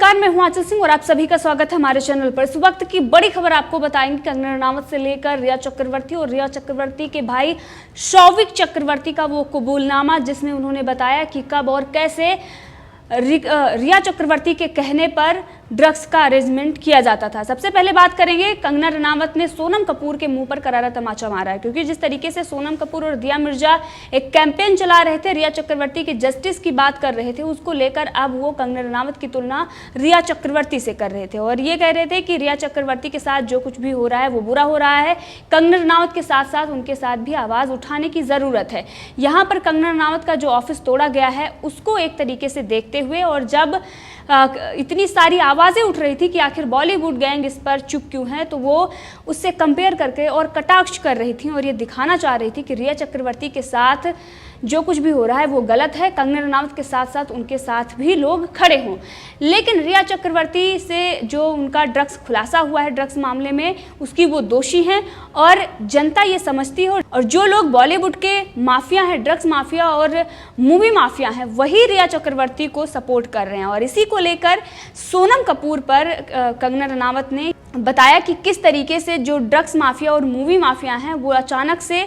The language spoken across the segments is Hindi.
नमस्कार, मैं हूं आंचल सिंह और आप सभी का स्वागत है हमारे चैनल पर। इस वक्त की बड़ी खबर आपको बताएंगे कंगना रनावत से लेकर रिया चक्रवर्ती और रिया चक्रवर्ती के भाई शौविक चक्रवर्ती का वो कबूलनामा, जिसमें उन्होंने बताया कि कब और कैसे रिया चक्रवर्ती के कहने पर ड्रग्स का अरेंजमेंट किया जाता था। सबसे पहले बात करेंगे, कंगना रनावत ने सोनम कपूर के मुंह पर करारा तमाचा मारा है, क्योंकि जिस तरीके से सोनम कपूर और दिया मिर्जा एक कैंपेन चला रहे थे, रिया चक्रवर्ती के जस्टिस की बात कर रहे थे, उसको लेकर अब वो कंगना रनावत की तुलना रिया चक्रवर्ती से कर रहे थे और ये कह रहे थे कि रिया चक्रवर्ती के साथ जो कुछ भी हो रहा है वो बुरा हो रहा है। कंगना रनावत के साथ साथ उनके साथ भी आवाज़ उठाने की ज़रूरत है। यहाँ पर कंगना रनावत का जो ऑफिस तोड़ा गया है उसको एक तरीके से देखते हुए, और जब इतनी सारी आवाज़ें उठ रही थी कि आखिर बॉलीवुड गैंग इस पर चुप क्यों है, तो वो उससे कंपेयर करके और कटाक्ष कर रही थी और ये दिखाना चाह रही थी कि रिया चक्रवर्ती के साथ जो कुछ भी हो रहा है वो गलत है, कंगना रनावत के साथ साथ उनके साथ भी लोग खड़े हों। लेकिन रिया चक्रवर्ती से जो उनका ड्रग्स खुलासा हुआ है, ड्रग्स मामले में, उसकी वो दोषी हैं और जनता ये समझती है, और जो लोग बॉलीवुड के माफिया हैं, ड्रग्स माफिया और मूवी माफिया हैं, वही रिया चक्रवर्ती को सपोर्ट कर रहे हैं। और इसी को लेकर सोनम कपूर पर कंगना रनावत ने बताया कि किस तरीके से जो ड्रग्स माफिया और मूवी माफिया हैं वो अचानक से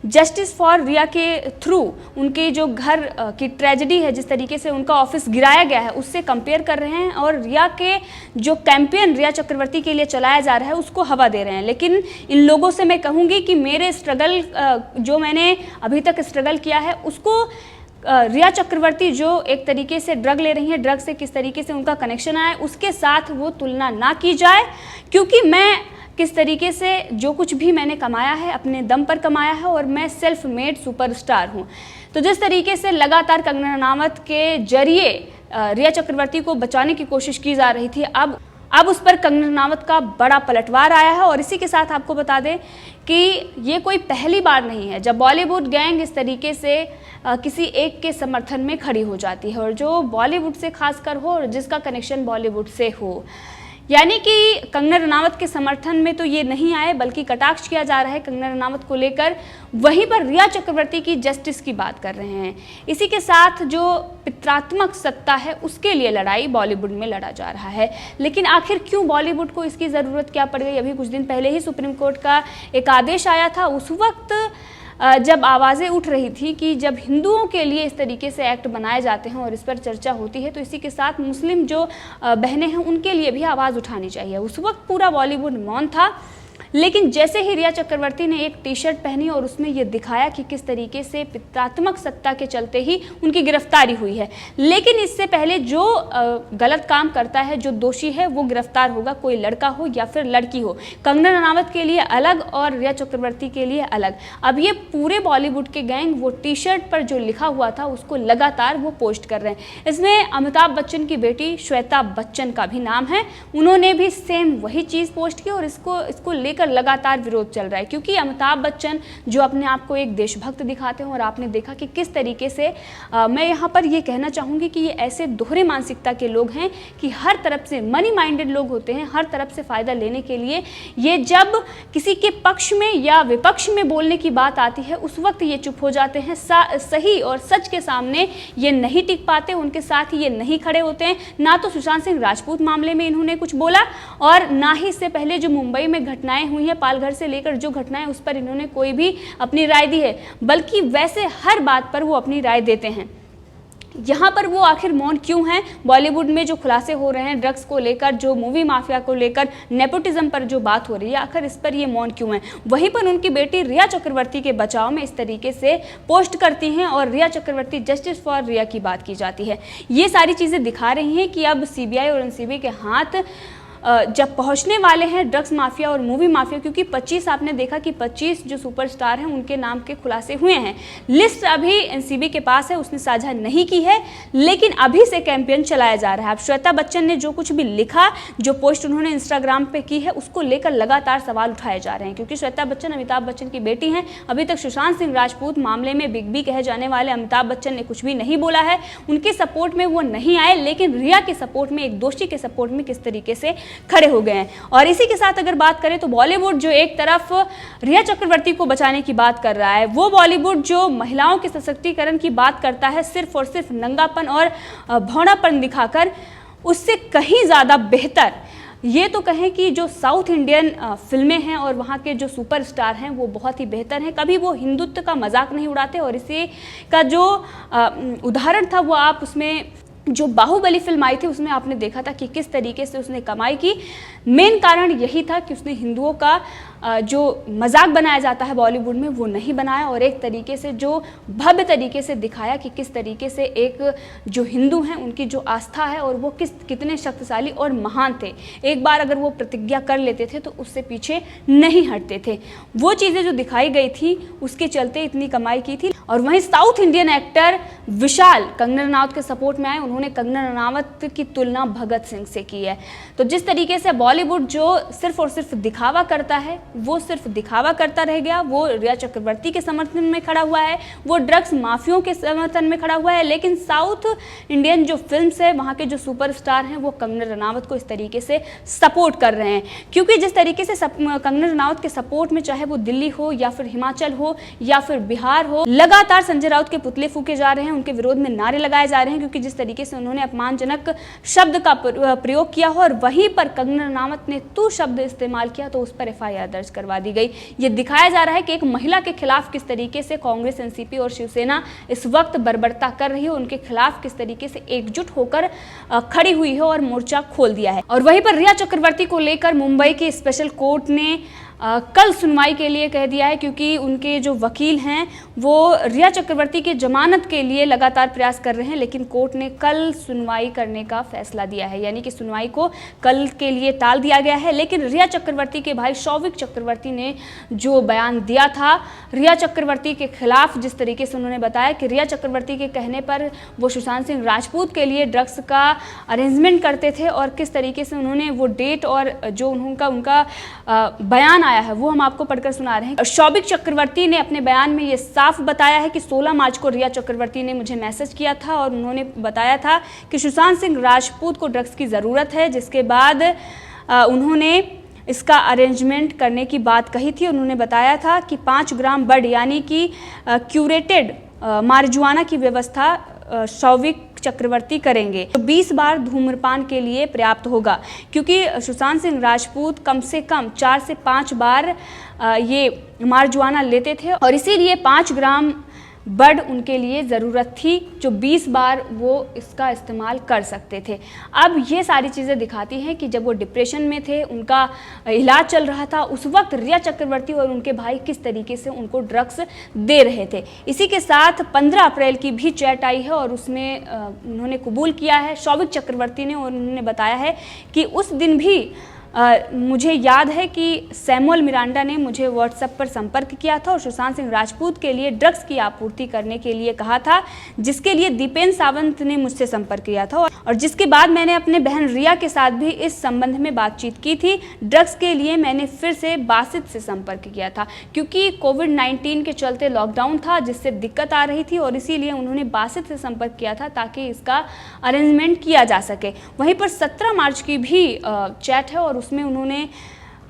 जस्टिस फॉर रिया के थ्रू उनके जो घर की ट्रेजेडी है, जिस तरीके से उनका ऑफिस गिराया गया है, उससे कंपेयर कर रहे हैं और रिया के जो कैंपेन रिया चक्रवर्ती के लिए चलाया जा रहा है उसको हवा दे रहे हैं। लेकिन इन लोगों से मैं कहूँगी कि मेरे स्ट्रगल, जो मैंने अभी तक स्ट्रगल किया है, उसको रिया चक्रवर्ती जो एक तरीके से ड्रग ले रही हैं, ड्रग से किस तरीके से उनका कनेक्शन आया, उसके साथ वो तुलना ना की जाए, क्योंकि मैं किस तरीके से जो कुछ भी मैंने कमाया है अपने दम पर कमाया है और मैं सेल्फ मेड सुपरस्टार हूँ। तो जिस तरीके से लगातार कंगना रनावत के जरिए रिया चक्रवर्ती को बचाने की कोशिश की जा रही थी, अब उस पर कंगना रनावत का बड़ा पलटवार आया है। और इसी के साथ आपको बता दें कि ये कोई पहली बार नहीं है जब बॉलीवुड गैंग इस तरीके से किसी एक के समर्थन में खड़ी हो जाती है, और जो बॉलीवुड से खासकर हो और जिसका कनेक्शन बॉलीवुड से हो। यानी कि कंगना रनावत के समर्थन में तो ये नहीं आए, बल्कि कटाक्ष किया जा रहा है कंगना रनावत को लेकर। वहीं पर रिया चक्रवर्ती की जस्टिस की बात कर रहे हैं। इसी के साथ जो पित्रात्मक सत्ता है उसके लिए लड़ाई बॉलीवुड में लड़ा जा रहा है। लेकिन आखिर क्यों बॉलीवुड को इसकी ज़रूरत क्या पड़ गई? अभी कुछ दिन पहले ही सुप्रीम कोर्ट का एक आदेश आया था, उस वक्त जब आवाज़ें उठ रही थी कि जब हिंदुओं के लिए इस तरीके से एक्ट बनाए जाते हैं और इस पर चर्चा होती है, तो इसी के साथ मुस्लिम जो बहनें हैं उनके लिए भी आवाज़ उठानी चाहिए। उस वक्त पूरा बॉलीवुड मौन था। लेकिन जैसे ही रिया चक्रवर्ती ने एक टी शर्ट पहनी और उसमें ये दिखाया कि किस तरीके से पित्रात्मक सत्ता के चलते ही उनकी गिरफ्तारी हुई है। लेकिन इससे पहले जो गलत काम करता है, जो दोषी है, वो गिरफ्तार होगा, कोई लड़का हो या फिर लड़की हो। कंगना रनावत के लिए अलग और रिया चक्रवर्ती के लिए अलग। अब ये पूरे बॉलीवुड के गैंग वो टी शर्ट पर जो लिखा हुआ था उसको लगातार वो पोस्ट कर रहे हैं। इसमें अमिताभ बच्चन की बेटी श्वेता बच्चन का भी नाम है, उन्होंने भी सेम वही चीज़ पोस्ट की और इसको लेकर लगातार विरोध चल रहा है, क्योंकि अमिताभ बच्चन जो अपने आप को एक देशभक्त दिखाते हैं, और आपने देखा कि किस तरीके से मैं यहाँ पर ये कहना चाहूँगी कि ये ऐसे दोहरे मानसिकता के लोग हैं कि हर तरफ से मनी माइंडेड लोग होते हैं, हर तरफ से फ़ायदा लेने के लिए ये जब किसी के पक्ष में या विपक्ष में बोलने की बात आती है उस वक्त ये चुप हो जाते हैं। सही और सच के सामने ये नहीं टिक पाते, उनके साथ ये नहीं खड़े होते हैं। ना तो सुशांत सिंह राजपूत मामले में इन्होंने कुछ बोला, और ना ही इससे पहले जो मुंबई में घटनाएं हुई है, पालघर से लेकर जो घटनाएं, उस पर इन्होंने कोई भी अपनी राय दी है, बल्कि वैसे हर बात पर वो अपनी राय देते हैं। यहाँ पर वो आखिर मौन क्यों हैं? बॉलीवुड में जो खुलासे हो रहे हैं ड्रग्स को लेकर, जो मूवी माफिया को लेकर, नेपोटिज्म पर जो बात हो रही है, आखिर इस पर ये मौन क्यों है? वहीं पर उनकी बेटी रिया चक्रवर्ती के बचाव में इस तरीके से पोस्ट करती हैं और रिया चक्रवर्ती जस्टिस फॉर रिया की बात की जाती है। ये सारी चीज़ें दिखा रही हैं कि अब सीबीआई और एनसीबी के हाथ जब पहुंचने वाले हैं ड्रग्स माफिया और मूवी माफिया, क्योंकि 25 आपने देखा कि 25 जो सुपरस्टार हैं उनके नाम के खुलासे हुए हैं। लिस्ट अभी एनसीबी के पास है, उसने साझा नहीं की है, लेकिन अभी से कैंपेन चलाया जा रहा है। अब श्वेता बच्चन ने जो कुछ भी लिखा, जो पोस्ट उन्होंने इंस्टाग्राम पे की है, उसको लेकर लगातार सवाल उठाए जा रहे हैं, क्योंकि श्वेता बच्चन अमिताभ बच्चन की बेटी हैं। अभी तक सुशांत सिंह राजपूत मामले में बिग बी कहे जाने वाले अमिताभ बच्चन ने कुछ भी नहीं बोला है, उनके सपोर्ट में वो नहीं आए, लेकिन रिया के सपोर्ट में, एक दोषी के सपोर्ट में किस तरीके से खड़े हो गए हैं। और इसी के साथ अगर बात करें तो बॉलीवुड जो एक तरफ रिया चक्रवर्ती को बचाने की बात कर रहा है, वो बॉलीवुड जो महिलाओं के सशक्तिकरण की बात करता है, सिर्फ और सिर्फ नंगापन और भौड़ापन दिखाकर, उससे कहीं ज़्यादा बेहतर ये तो कहें कि जो साउथ इंडियन फिल्में हैं और वहाँ के जो सुपरस्टार हैं वो बहुत ही बेहतर हैं। कभी वो हिंदुत्व का मजाक नहीं उड़ाते। और इसी का जो उदाहरण था वो आप उसमें जो बाहुबली फिल्म आई थी उसमें आपने देखा था कि किस तरीके से उसने कमाई की। मेन कारण यही था कि उसने हिंदुओं का जो मजाक बनाया जाता है बॉलीवुड में वो नहीं बनाया, और एक तरीके से जो भव्य तरीके से दिखाया कि किस तरीके से एक जो हिंदू हैं उनकी जो आस्था है और वो कितने शक्तिशाली और महान थे। एक बार अगर वो प्रतिज्ञा कर लेते थे तो उससे पीछे नहीं हटते थे। वो चीज़ें जो दिखाई गई थी उसके चलते इतनी कमाई की थी। और वहीं साउथ इंडियन एक्टर विशाल कंगना रनावत के सपोर्ट में आए। उन्होंने कंगना रनावत की तुलना भगत सिंह से की है। तो जिस तरीके से बॉलीवुड जो सिर्फ और सिर्फ दिखावा करता है वो सिर्फ दिखावा करता रह गया। वो रिया चक्रवर्ती के समर्थन में खड़ा हुआ है, वो ड्रग्स माफियों के समर्थन में खड़ा हुआ है। लेकिन साउथ इंडियन जो फिल्म्स है वहाँ के जो सुपरस्टार हैं वो कंगना रनावत को इस तरीके से सपोर्ट कर रहे हैं। क्योंकि जिस तरीके से कंगना रनावत के सपोर्ट में चाहे वो दिल्ली हो या फिर हिमाचल हो या फिर बिहार हो, लगातार संजय राउत के पुतले फूके जा रहे हैं, उनके विरोध में नारे लगाए जा रहे हैं। क्योंकि जिस तरीके से उन्होंने अपमानजनक शब्द का प्रयोग किया हो और वहीं पर कंगना रनावत ने तू शब्द इस्तेमाल किया तो उस पर FIR दर्ज करवा दी गई। ये दिखाया जा रहा है कि एक महिला के खिलाफ किस तरीके से कांग्रेस, NCP और शिवसेना इस वक्त बर्बरता कर रही है, उनके खिलाफ किस तरीके से एकजुट होकर खड़ी हुई है और मोर्चा खोल दिया है। और वहीं पर रिया चक्रवर्ती को लेकर मुंबई की स्पेशल कोर्ट ने कल सुनवाई के लिए कह दिया है। क्योंकि उनके जो वकील हैं वो रिया चक्रवर्ती के जमानत के लिए लगातार प्रयास कर रहे हैं, लेकिन कोर्ट ने कल सुनवाई करने का फैसला दिया है। यानी कि सुनवाई को कल के लिए टाल दिया गया है। लेकिन रिया चक्रवर्ती के भाई शौविक चक्रवर्ती ने जो बयान दिया था रिया चक्रवर्ती के खिलाफ, जिस तरीके से उन्होंने बताया कि रिया चक्रवर्ती के कहने पर वो सुशांत सिंह राजपूत के लिए ड्रग्स का अरेंजमेंट करते थे, और किस तरीके से उन्होंने वो डेट और जो उनका बयान आया है वो हम आपको पढ़कर सुना रहे हैं। शौविक चक्रवर्ती ने अपने बयान में ये साफ बताया है कि 16 मार्च को रिया चक्रवर्ती ने मुझे मैसेज किया था और उन्होंने बताया था कि सुशांत सिंह राजपूत को ड्रग्स की ज़रूरत है, जिसके बाद उन्होंने इसका अरेंजमेंट करने की बात कही थी। उन्होंने बताया था कि 5 ग्राम बड यानी कि क्यूरेटेड मारिजुआना की व्यवस्था शौविक चक्रवर्ती करेंगे। तो 20 बार धूम्रपान के लिए पर्याप्त होगा, क्योंकि सुशांत सिंह राजपूत कम से कम 4 से 5 बार ये मारिजुआना लेते थे और इसीलिए 5 ग्राम बड उनके लिए ज़रूरत थी, जो 20 बार वो इसका इस्तेमाल कर सकते थे। अब ये सारी चीज़ें दिखाती हैं कि जब वो डिप्रेशन में थे, उनका इलाज चल रहा था, उस वक्त रिया चक्रवर्ती और उनके भाई किस तरीके से उनको ड्रग्स दे रहे थे। इसी के साथ 15 अप्रैल की भी चैट आई है और उसमें उन्होंने कबूल किया है शौविक चक्रवर्ती ने, और उन्होंने बताया है कि उस दिन भी मुझे याद है कि सैमुअल मिरांडा ने मुझे व्हाट्सएप पर संपर्क किया था और सुशांत सिंह राजपूत के लिए ड्रग्स की आपूर्ति करने के लिए कहा था, जिसके लिए दीपेन सावंत ने मुझसे संपर्क किया था और जिसके बाद मैंने अपने बहन रिया के साथ भी इस संबंध में बातचीत की थी। ड्रग्स के लिए मैंने फिर से बासित से संपर्क किया था, क्योंकि कोविड-19 के चलते लॉकडाउन था जिससे दिक्कत आ रही थी और इसीलिए उन्होंने बासित से संपर्क किया था ताकि इसका अरेंजमेंट किया जा सके। वहीं पर 17 मार्च की भी चैट है और उसमें उन्होंने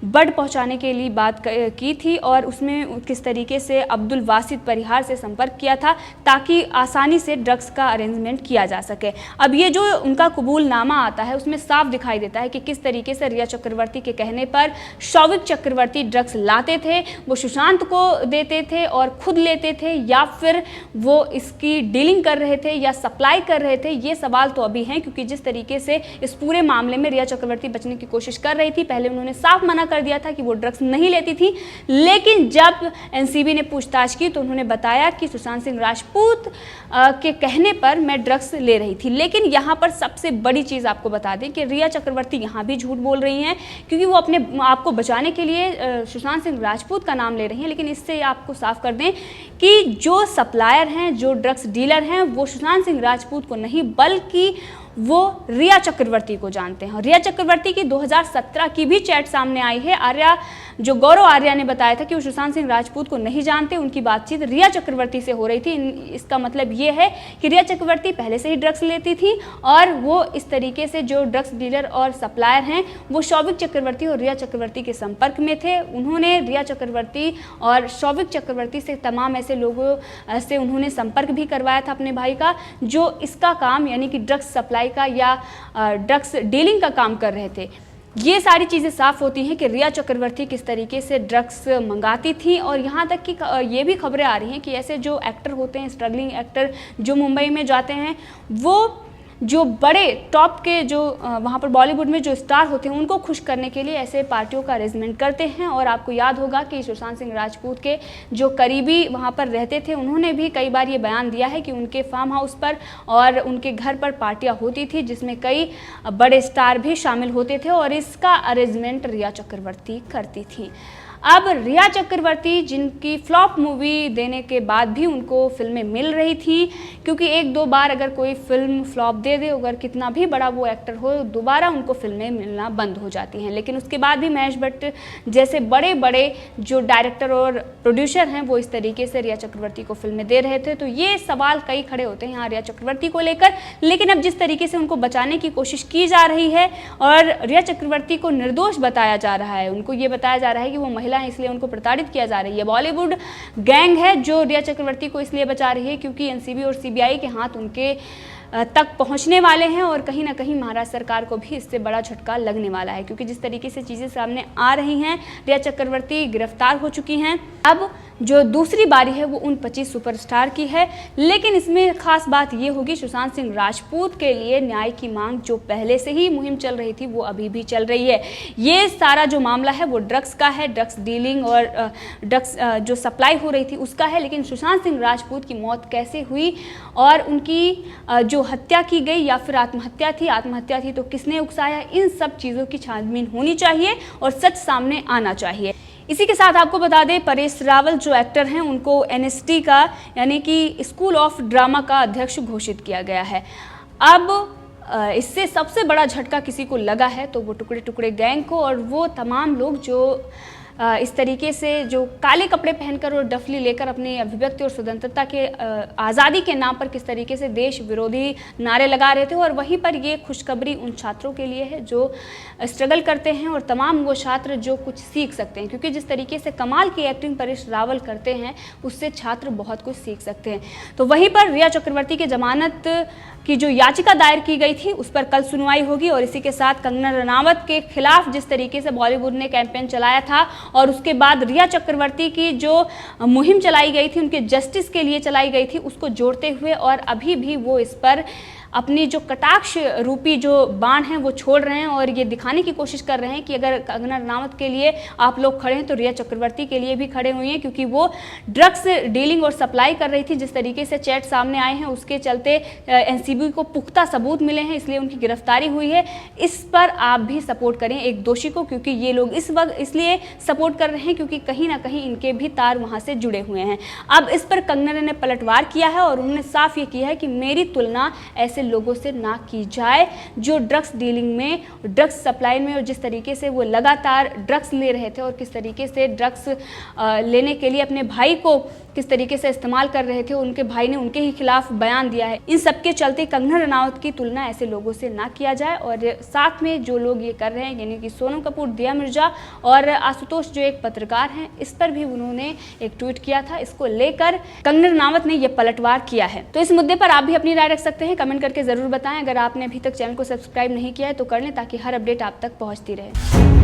बड पहुंचाने के लिए बात की थी और उसमें किस तरीके से अब्दुल वासिद परिहार से संपर्क किया था ताकि आसानी से ड्रग्स का अरेंजमेंट किया जा सके। अब ये जो उनका कबूलनामा आता है उसमें साफ दिखाई देता है कि किस तरीके से रिया चक्रवर्ती के कहने पर शौविक चक्रवर्ती ड्रग्स लाते थे, वो सुशांत को देते थे और खुद लेते थे, या फिर वो इसकी डीलिंग कर रहे थे या सप्लाई कर रहे थे। ये सवाल तो अभी हैं, क्योंकि जिस तरीके से इस पूरे मामले में रिया चक्रवर्ती बचने की कोशिश कर रही थी, पहले उन्होंने साफ मना कर दिया था कि वो ड्रग्स नहीं लेती थी, लेकिन जब एनसीबी ने पूछताछ की तो उन्होंने बताया कि सुशांत सिंह राजपूत के कहने पर मैं ड्रग्स ले रही थी। लेकिन यहाँ पर सबसे बड़ी चीज़ आपको बता दें कि रिया चक्रवर्ती यहाँ भी झूठ बोल रही हैं, क्योंकि वो अपने आप को बचाने के लिए सुशांत सिंह राजपूत का नाम ले रही हैं। लेकिन इससे आपको साफ कर दें कि जो सप्लायर हैं, जो ड्रग्स डीलर हैं, वो सुशांत सिंह राजपूत को नहीं बल्कि वो रिया चक्रवर्ती को जानते हैं। रिया चक्रवर्ती की 2017 की भी चैट सामने आई आई है। गौरव आर्या ने बताया था कि वो सुशांत सिंह राजपूत को नहीं जानते, उनकी बातचीत रिया चक्रवर्ती से हो रही थी। इसका मतलब ये है कि रिया चक्रवर्ती पहले से ही ड्रग्स लेती थी और वो इस तरीके से जो ड्रग्स डीलर और सप्लायर हैं वो शौविक चक्रवर्ती और रिया चक्रवर्ती के संपर्क में थे। उन्होंने रिया चक्रवर्ती और शौविक चक्रवर्ती से तमाम ऐसे लोगों से उन्होंने संपर्क भी करवाया था अपने भाई का, जो इसका काम यानी कि ड्रग्स सप्लाई का या ड्रग्स डीलिंग का काम कर रहे थे। ये सारी चीज़ें साफ होती हैं कि रिया चक्रवर्ती किस तरीके से ड्रग्स मंगाती थी। और यहाँ तक कि ये भी खबरें आ रही हैं कि ऐसे जो एक्टर होते हैं, स्ट्रगलिंग एक्टर जो मुंबई में जाते हैं, वो जो बड़े टॉप के जो वहाँ पर बॉलीवुड में जो स्टार होते हैं उनको खुश करने के लिए ऐसे पार्टियों का अरेंजमेंट करते हैं। और आपको याद होगा कि सुशांत सिंह राजपूत के जो करीबी वहाँ पर रहते थे उन्होंने भी कई बार ये बयान दिया है कि उनके फार्म हाउस पर और उनके घर पर पार्टियाँ होती थी जिसमें कई बड़े स्टार भी शामिल होते थे और इसका अरेंजमेंट रिया चक्रवर्ती करती थी। अब रिया चक्रवर्ती जिनकी फ्लॉप मूवी देने के बाद भी उनको फिल्में मिल रही थी, क्योंकि एक दो बार अगर कोई फिल्म फ्लॉप दे दे, अगर कितना भी बड़ा वो एक्टर हो, दोबारा उनको फिल्में मिलना बंद हो जाती हैं। लेकिन उसके बाद भी महेश भट्ट जैसे बड़े बड़े जो डायरेक्टर और प्रोड्यूसर हैं वो इस तरीके से रिया चक्रवर्ती को फिल्में दे रहे थे। तो ये सवाल कई खड़े होते हैं यहाँ रिया चक्रवर्ती को लेकर। लेकिन अब जिस तरीके से उनको बचाने की कोशिश की जा रही है और रिया चक्रवर्ती को निर्दोष बताया जा रहा है, उनको ये बताया जा रहा है कि वो इसलिए उनको प्रताड़ित किया जा रही है। बॉलीवुड गैंग है जो रिया चक्रवर्ती को इसलिए बचा रही है क्योंकि एनसीबी और सीबीआई के हाथ उनके तक पहुंचने वाले हैं और कहीं ना कहीं महाराष्ट्र सरकार को भी इससे बड़ा झटका लगने वाला है, क्योंकि जिस तरीके से चीज़ें सामने आ रही हैं, रिया चक्रवर्ती गिरफ्तार हो चुकी हैं। अब जो दूसरी बारी है वो उन 25 सुपरस्टार की है। लेकिन इसमें खास बात ये होगी सुशांत सिंह राजपूत के लिए न्याय की मांग जो पहले से ही मुहिम चल रही थी वो अभी भी चल रही है। ये सारा जो मामला है वो ड्रग्स का है, ड्रग्स डीलिंग और ड्रग्स जो सप्लाई हो रही थी उसका है। लेकिन सुशांत सिंह राजपूत की मौत कैसे हुई और उनकी जो हत्या की गई या फिर आत्महत्या थी तो किसने उकसाया, इन सब चीज़ों की छानबीन होनी चाहिए और सच सामने आना चाहिए। इसी के साथ आपको बता दें परेश रावल जो एक्टर हैं उनको एनएसडी का यानी कि स्कूल ऑफ ड्रामा का अध्यक्ष घोषित किया गया है। अब इससे सबसे बड़ा झटका किसी को लगा है तो वो टुकड़े टुकड़े गैंग को और वो तमाम लोग जो इस तरीके से जो काले कपड़े पहनकर और डफली लेकर अपनी अभिव्यक्ति और स्वतंत्रता के आज़ादी के नाम पर किस तरीके से देश विरोधी नारे लगा रहे थे। और वहीं पर ये खुशखबरी उन छात्रों के लिए है जो स्ट्रगल करते हैं और तमाम वो छात्र जो कुछ सीख सकते हैं, क्योंकि जिस तरीके से कमाल की एक्टिंग परेश रावल करते हैं उससे छात्र बहुत कुछ सीख सकते हैं। तो वहीं पर रिया चक्रवर्ती के जमानत की जो याचिका दायर की गई थी उस पर कल सुनवाई होगी। और इसी के साथ कंगना रनावत के खिलाफ जिस तरीके से बॉलीवुड ने कैंपेन चलाया था और उसके बाद रिया चक्रवर्ती की जो मुहिम चलाई गई थी, उनके जस्टिस के लिए चलाई गई थी, उसको जोड़ते हुए और अभी भी वो इस पर अपनी जो कटाक्ष रूपी जो बाण हैं वो छोड़ रहे हैं और ये दिखाने की कोशिश कर रहे हैं कि अगर कंगना रनावत के लिए आप लोग खड़े हैं तो रिया चक्रवर्ती के लिए भी खड़े हुए हैं, क्योंकि वो ड्रग्स डीलिंग और सप्लाई कर रही थी। जिस तरीके से चैट सामने आए हैं उसके चलते एनसीबी को पुख्ता सबूत मिले हैं, इसलिए उनकी गिरफ्तारी हुई है। इस पर आप भी सपोर्ट करें एक दोषी को, क्योंकि ये लोग इस वक्त इसलिए सपोर्ट कर रहे हैं क्योंकि कहीं ना कहीं इनके भी तार वहाँ से जुड़े हुए हैं। अब इस पर कंगना ने पलटवार किया है और उन्होंने साफ ये किया है कि मेरी तुलना ऐसे लोगों से ना की जाए जो ड्रग्स डीलिंग में, ड्रग्स सप्लाई में और जिस तरीके से वो लगातार ड्रग्स ले रहे थे और किस तरीके से ड्रग्स लेने के लिए अपने भाई को किस तरीके से इस्तेमाल कर रहे थे। उनके भाई ने उनके ही खिलाफ बयान दिया है। इन सबके चलते कंगना रनावत की तुलना ऐसे लोगों से ना किया जाए। और साथ में जो लोग ये कर रहे हैं यानी कि सोनम कपूर, दिया मिर्जा और आशुतोष जो एक पत्रकार हैं, इस पर भी उन्होंने एक ट्वीट किया था। इसको लेकर कंगना रनावत ने यह पलटवार किया है। तो इस मुद्दे पर आप भी अपनी राय रख सकते हैं, कमेंट करके जरूर बताएं। अगर आपने अभी तक चैनल को सब्सक्राइब नहीं किया है तो कर लें ताकि हर अपडेट आप तक पहुंचती रहे।